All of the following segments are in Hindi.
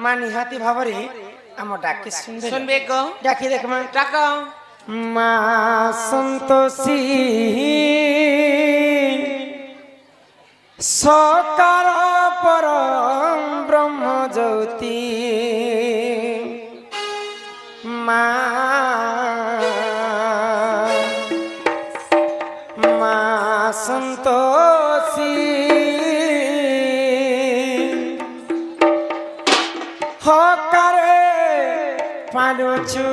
ମା ନିହାତି ଭାବରେ ଆମ ଡାକି सुनबे को ଡାକି ଦେଖ ମା डाक ମା ସନ୍ତୋଷୀ ସକାର ପର ବ୍ରହ୍ମ ଜ୍ୟୋତି ମା ମା ସନ୍ତୋଷୀ হকারে পানুছু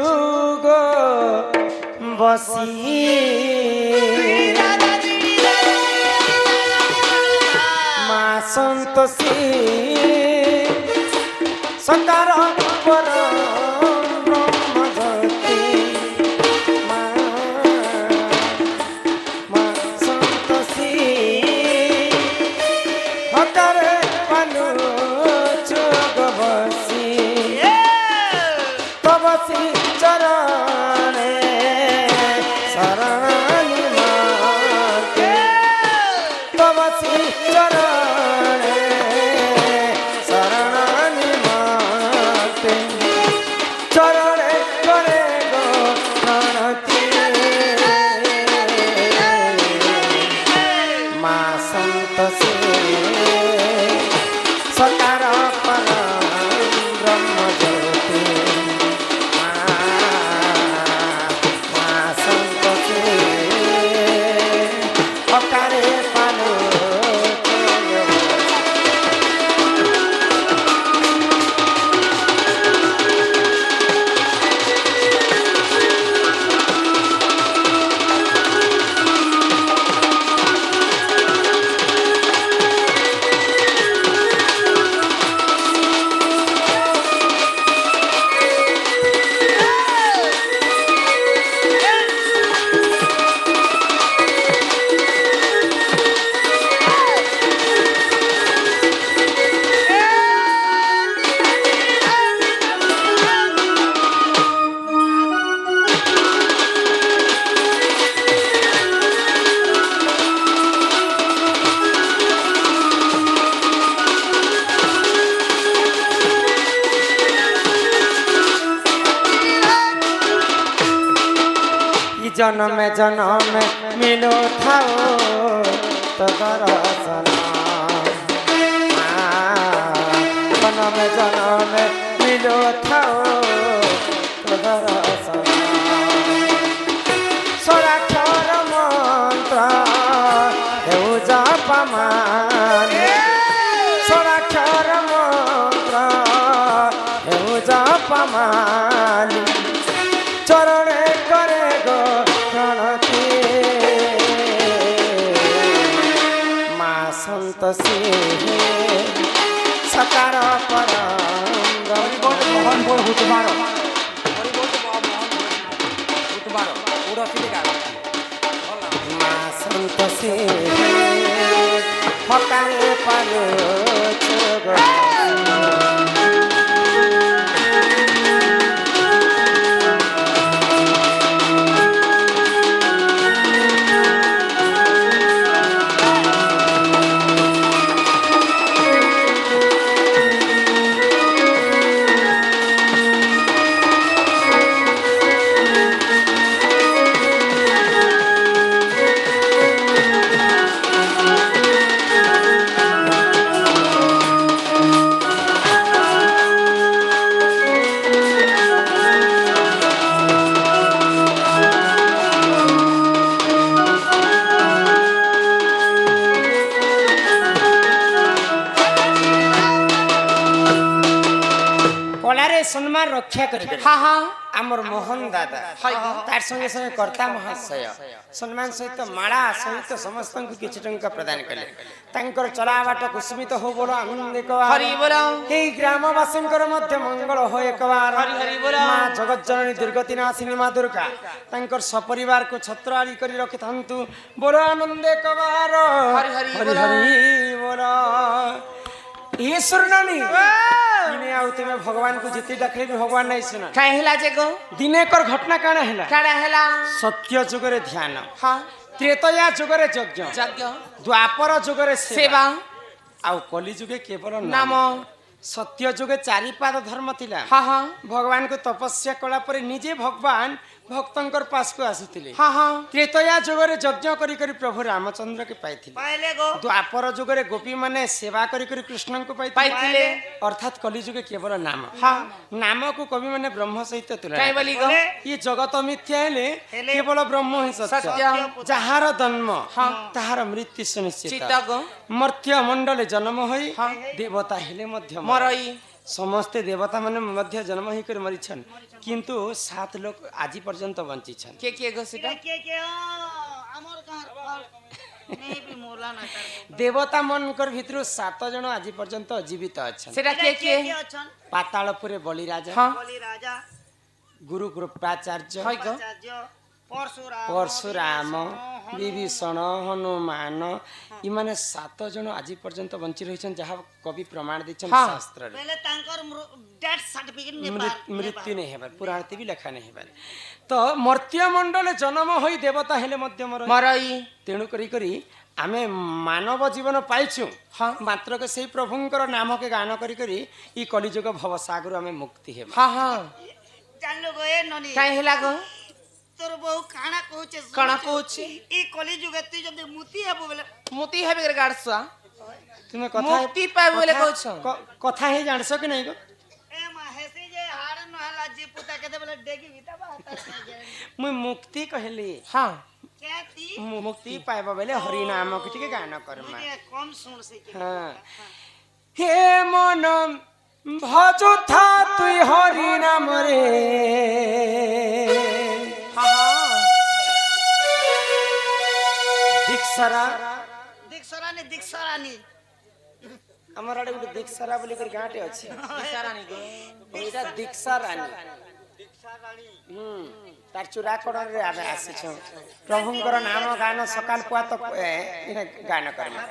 গো বসি মা সন্তোষী সকার পর ব্রহ্মজ্যোতি মা মা সন্তোষী হকারে পানুছু গো বসি তবসি চরণে শরণি মাতে তবসি চরণে শরণি মাতে চরণে করে গো প্রণতি মা সন্তোষী সকার পর ব্রহ্ম জ্যোতি জনমে জনমে মিলো থাও তো দর্শন জনমে জনমে মিলো থাও তো দর্শন স্বরাক্ষর মন্ত্র হেউ জপমান স্বরাক্ষর মন্ত্র হেউ জপমান চরণে করে গো প্রণতি মা সন্তোষী সকার পর मोहन बोल हुतबारो মা সন্তোষী হকারে পর সম্মান রক্ষা করে हाँ हाँ আমার মোহন দাদা তার সঙ্গে সঙ্গে কর্তা মহাশয় সম্মান সহিত মালা সহিত সমস্ত কিছু টঙ্কা প্রদান কলে তাঙ্কর চলাবাট কুসুমিত হো বড় আনন্দ हरि बोल এই গ্রামবাসীঙ্কর মধ্যে মঙ্গল হয় একবার हरि हरि बोल মা জগজ্জননী দুর্গতি নাশিনী মা দুর্গা তাঙ্কর সপরিবার কো ছত্রালি করে রখিথান্তু বড় আনন্দ একবার हरि हरि बोल হরি বল ईश्वर नानी इने आउ तुमे भगवान को जिति डाके भी भगवान नहीं सुना काय हैला जे गो दिने कर घटना काना हैला काड़ा हैला सत्य जुगरे ध्यान हां त्रेतया जुगरे यज्ञ यज्ञ द्वापर जुगरे सेवा सेवा आउ कली जुगे केवल नाम सत्य जुगे चारिपाद धर्म थिला हाँ हाँ भगवान को तपस्या कला पर निजे भगवान भक्तंकर पास को आसीथिले हाँ हाँ त्रेतया जुगरे यज्ञ करी करी प्रभु रामचंद्र के पाइथिले पाइले गो द्वापर जुगरे गोपी माने सेवा करी करी कृष्ण को पाइथिले पाइथिले अर्थात कलि जुगे केवल नाम हाँ नाम को कवि माने ब्रह्म सहित तुलना काई बोली गो ये जगत मिथ्या हेले केवल ब्रह्म ही सत्य सत्य जहार जन्म ताहार मृत्यु सुनिश्चित चित्त गो मर्त्य मंडले जन्म होई हाँ। देवता हेले मध्य मरई समस्ते देवता माने मध्य जन्म ही कर मरिछन किंतु 7 लोग आज पर्यंत बंची छन के गो सीता के हमर घर नहीं भी मोला ना कर देवता मनकर भितरु 7 जन आज पर्यंत जीवित अछन सेटा के अछन पातालपुरे बलि राजा हाँ बलि राजा गुरु कृपाचार्य हाय गो आचार्य परशुराम परशुराम विभीषण हनुमान इमाने 7 जन आज पर्यंत बंची रहिछन जहा कवि प्रमाण दिछन हाँ। शास्त्र रे पहले तांकर डेथ सर्टिफिकेट ने मृत्यु नहीं हेबार पुराण भी लेखा नहीं हेबार तो मर्त्य मंडल जन्म होई देवता हेले मध्य मरई तेणु करी आमे मानव जीवन पाइछु हाँ मात्र के सही प्रभुंकर नाम के गान करी ई कलिजुग भवसागर आमे मुक्ति हेबा हाँ हाँ जान लो गो ए ननी काई हेला गो तोर बहु काना कहूचे काना कहूचे? ई कली जुगे तू जदि मुती हेबो बेले मोती हेबे कर गाड़सा तुमे कथा मुक्ति पाए बोले कहछ कथा ही जानसो कि नहीं गो ए मा हेसी जे हाड़ न हला जी पुता के बेले डेगी बिता बात मुई मुक्ति कहली हाँ कहती मुक्ति पाइबा बेले हरि नाम के टिके गान करमा मुझे कम सुन से के हाँ हे मन भजु था तुई हरि नाम रे हाँ हाँ दीक्षरा दीक्षरानी हमर आडे गुटे दीक्षरा बोली कर गांटे अछि सारानी गो ओइटा दीक्षा रानी तार चूड़ा कड़र रे आबे आसे छ प्रभुंकर नाम गान सकाल पुआ तो इने गान करमा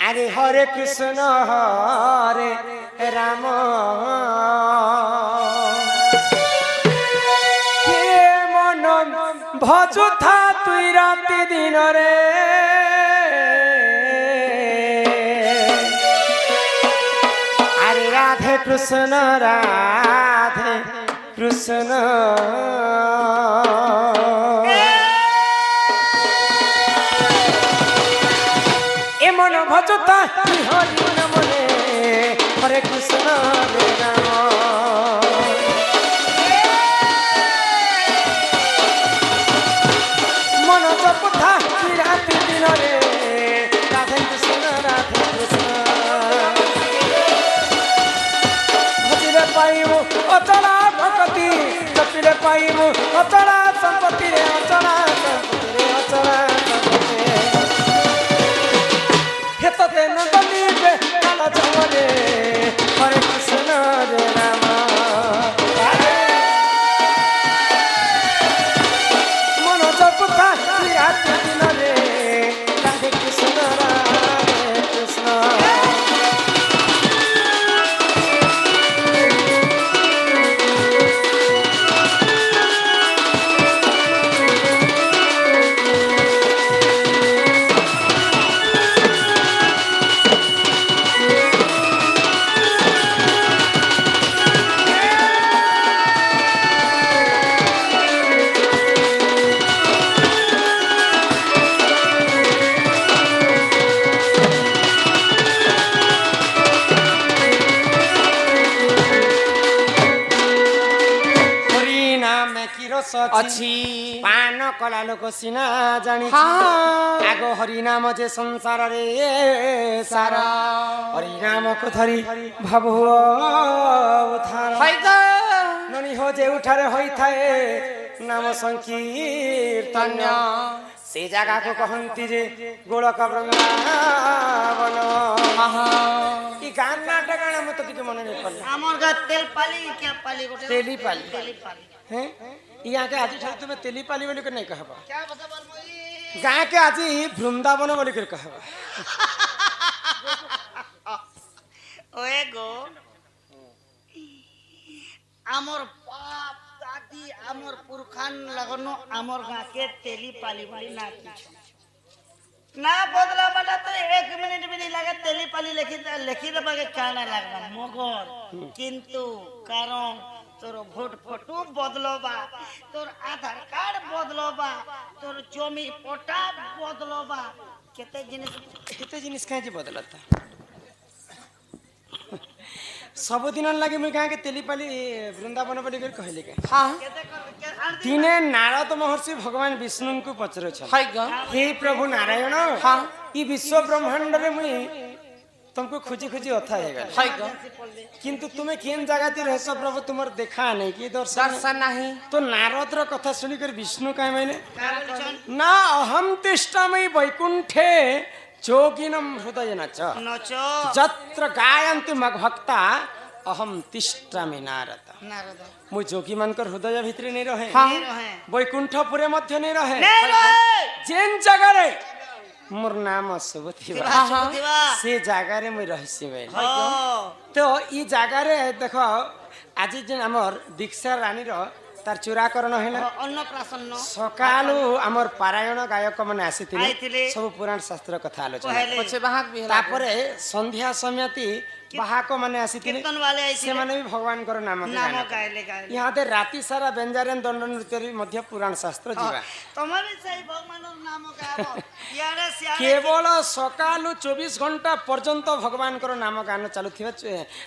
अरे हरे कृष्ण हरे राम हे मन भजु था तुई राति दिन रे अरे राधे कृष्ण राधे कृष्ण ए मन भजता हरि नाम रे हरे कृष्ण हरे राम मन जपता राति दिन रे राधे कृष्ण भजिले पाइबु अचला भक्ति जपिले पाइबु अचला संपत्ति रे अचला संपत्ति रे अचला संपत्ति हेतते नंदनी पे काला जमरे हरे कृष्ण रे राम मन जपता राति दिन रे राधे कृष्ण राधे कृष्ण अच्छी पान कला लोक सिना जानी हाँ आगो हरि नाम जे संसार रे सारा हरि नाम को धरी भाव उधार हाय गो ननी हो जे उठारे होई थाए नाम संकीर्तन से जगह को कहंती जे गोलक वृंदावन हाँ हाँ ई गान नाटक गाना मत किछ मन नहीं पड़ले हमर गा तेल पाली क्या पाली गोटे तेली पाली तेली पाली हैं यहाँ के आज ठाकुर तुम्हें तेली पाली बोली कर नहीं कहबा क्या बता बलमोई गाय के आज वृंदावन बोली कर कहबा ओए गो हमर बाप दादी हमर पुरखान लगनो हमर गा के तेली पाली वाली ना किछ ना बदला बटा तो 1 मिनट भी नहीं लगा तेली पाली लिखी दबा के काना लगना मगर किंतु कारण তোর ভোট ফটো বদলবা তোর আধার কার্ড বদলবা তোর জমি পটা বদলবা কেতে জিনিস ଏତେ ଜିନିଷ କାହିଁକି ବଦଲତା ସବୁଦିନ ଲାଗି ମୁଇଁ କାହିଁକି ତେଲିପାଲି ବୃନ୍ଦାବନ ବୋଲି କରି କହିଲି କାହିଁ हाँ কেতে ଦିନେ ନାରଦ ମହର୍ଷି ଭଗବାନ ବିଷ୍ଣୁଙ୍କୁ ପଚାରୁଛନ୍ତି हाय ग हे प्रभु नारायण हाँ ई विश्व ब्रह्मांडरे मुई तुमको खोजी खोजी अथा हेगल हाय ग किंतु तुम्हें केन जगह ती रहस प्रभु तुमर देखा नहीं कि दर्शन दर्शन नहीं तो नारद र कथा सुनिकर विष्णु काय माने কারণ ना अहम तिष्ठामि वैकुंठे जोगिनम हृदय नच নচ जत्र गायन्ति मग भक्ता अहम तिष्ठामि नारद নারদ मु जोगी मानकर हृदय भीतर नहीं रहे हाँ রহে वैकुंठपुरे मध्य नहीं रहे নে রহে जेन जगह रे मोर नाम शुभ थिबा हाँ, हाँ। দিবা से जगह रे मुई रहिसी बेल হ तो ई जगह रे देखो आज जेन हमर दीक्षा रानी रो तार चूराकरण हैला অন্নপ্রাশন্ন सकालु हमर पारायण गायक माने आसीथिले आइथिले। सब पुराण शास्त्र कथा आलोचना কহেলে पछे बाहक भी होला तापरे संध्या समयति बाहाक माने आसीथिले কীর্তন वाले से আইছিলে माने भी भगवान कर नाम के নাম गाना গাইলে গাইলে यहाँ दे राति सारा व्यंजन दंड नृत्य रे मध्य पुराण शास्त्र जीवा তোমার সেই ভগবানের নাম গাব ইয়ারে সিয়ারে केवल सकालु 24 घंटा पर्यंत भगवान कर नाम गान चालुथिबा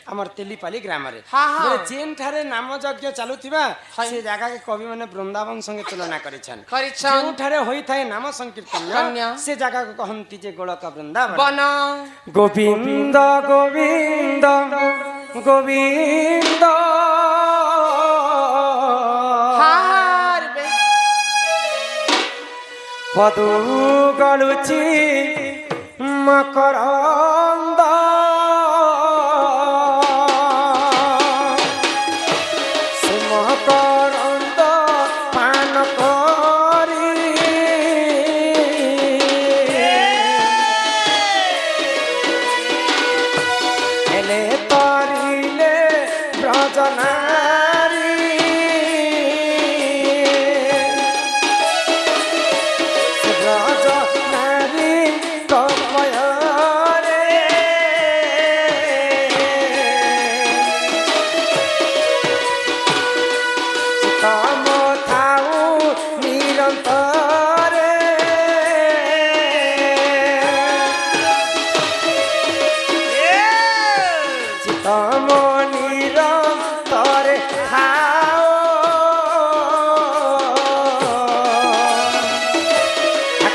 हमर तेलीपाली ग्राम रे हाँ, हाँ। बोले जेन ठारे नाम यज्ञ चालुथिबा से जगह के कवि माने वृंदावन संगे तुलना करिछन करिछन जेउ ठारे होई थाए नाम संकीर्तन कन्या। से जगह को कहंती जे गोलक वृंदावन बन गोविंद गोविंद गोविंद हार बे पदु गलुची मकरंद से मकरंद पान करी एले तरिले ब्रजनारी ब्रजनारी कपयरे तम थाउ निरंतरे तम निरंतरे थाओ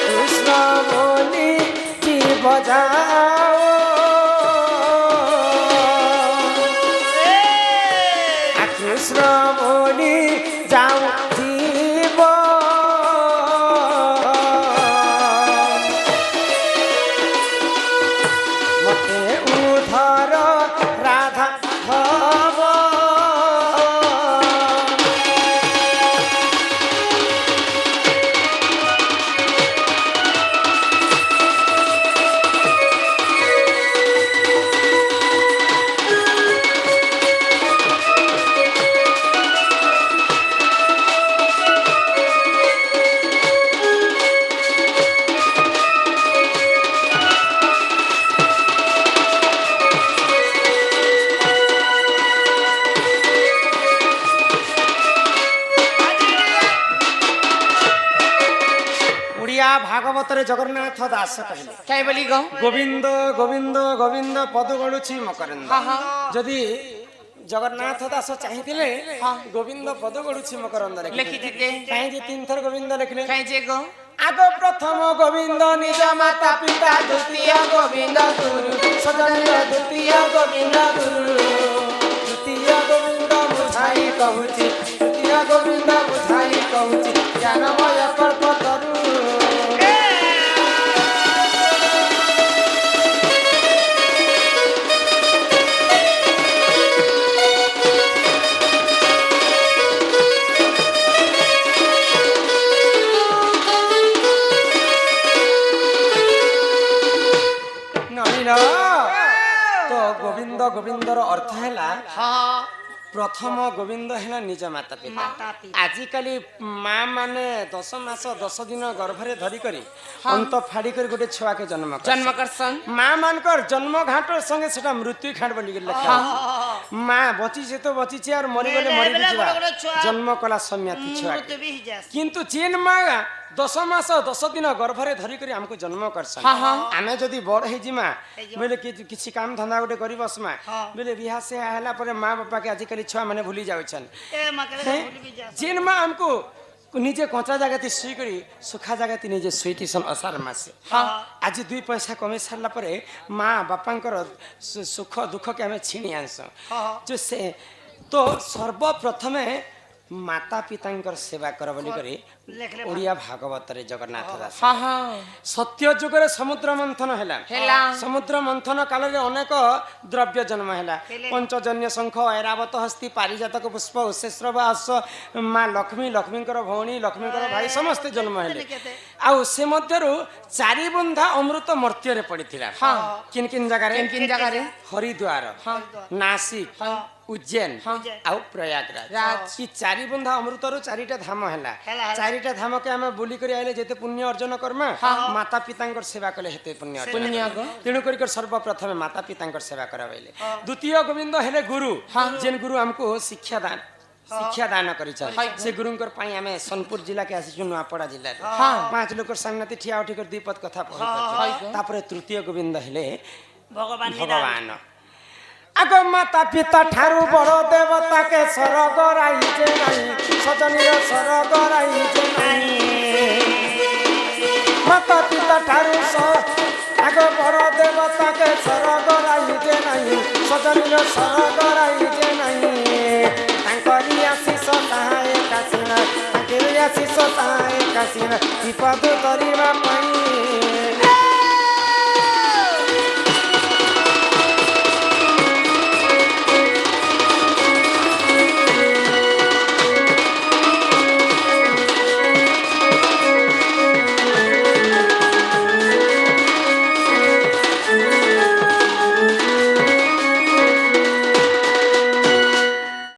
कृष्ण बोली जीव जाओ कृष्ण बोली जाओ जीव मते उधर राधा भव उड़िया भागवत रे जगन्नाथ दास कहले काय बोली ग गोविंद गोविंद गोविंद पद गड़ुछि मकरंद हाँ हाँ जदि जगन्नाथ दास चाहिथिले गोविंद पद गड़ुछि मकरंद लिखि दिते काहे जे तीन थर गोविंद लिखले काय जे ग आग प्रथम गोविंद निज माता पिता द्वितीय गोविंद गुरु सजन द्वितीय गोविंद गुरु तृतीय गोविंद बुझाई कहूछि तृतीय गोविंद बुझाई कहूछि ज्ञानमय कल्प तरु नहीं ना तो गोविंद गोविंदर अर्थ हैला हाँ प्रथम गोविंद है निज माता पिता माता पिता आजिकाली माँ माने 10 मास 10 दिन गर्भरे धरी करी अंत फाड़ी कर गोटे छुआ के जन्म कर जन्म करसन माँ मानकर जन्म घाट संगे सेटा मृत्यु घाट बोली लिखा माँ बची से तो बची छे और मरी गले मरी बेले जिवा बड़े छुआ जन्म कला सम्याति छुआ मृत्यु भी जास किंतु चीन माँ 10 मास 10 दिन गर्भरे धरी करी हमको जन्म करसन हाँ, हाँ। आमे जदी बड़ हे जिमा हेजिमा। बोले किछि काम धंदा गोटे करी बसमा हाँ। बोले बिहा से आला पर माँ बापा के आजिकाली छुआ माने भूली जाउछन ए मकरे भूल भी जास चीन माँ हमको निजे कंचा जगह शुई करी सुखा जगह निजे शुईटी सन असार मासे आज 2 पैसा कमे सारला परे माँ बापांकर सुख दुख के हमें छीणी आनस जो से तो सर्वप्रथमे माता पितांकर सेवा कर बोली करी लेखले ओडिया भागवत रे जगन्नाथ दास हाँ हाँ सत्य जुगरे समुद्र मंथन हैला हेला समुद्र मंथन काल रे अनेक द्रव्य जन्म हैला पंचजन्य शंख ऐरावत हस्ती पारिजातक पुष्प उशेश्रव आस माँ लक्ष्मी लक्ष्मीकर भौणी लक्ष्मीकर भाई समस्त जन्म हैले आउ से मध्यरु 4 बुंदा अमृत मर्त्य रे पड़िथिला किन किन जगह रे किन जगह रे हरिद्वार नासिक उज्जैन आउ प्रयागराज राज। ई 4 बुंदा अमृत रु 4टा धाम हैला हैला। 4टा धाम के हमें बुली करी आइले जेते पुण्य अर्जन करमा माता पितांकर सेवा कले हेते पुण्य अर्जन पुण्य को तेणु करी सर्वप्रथम माता पितांकर सेवा कराइले द्वितीय गोविंद हेले गुरु जेन गुरु हमको शिक्षा दान करिछन से गुरुंकर पाई हमें सोनपुर जिला के आसी नुआपड़ा जिला रे 5 लोक संगति ठिया उठी कर 2 पद कथा पढि तापर तृतीय गोविंद हेले भगवान आगो माता पिता ठारू बड़ देवता के स्वर्ग राइजे नहीं सजनीर स्वर्ग राइजे नहीं माता पिता ठारू आगो बड़ देवता के स्वर्ग राइजे नहीं सजनीर स्वर्ग राइजे नहीं तांकरी आशीष सहाय कासिना तांकरी आशीष सहाय कासिना विपद तरिबा पई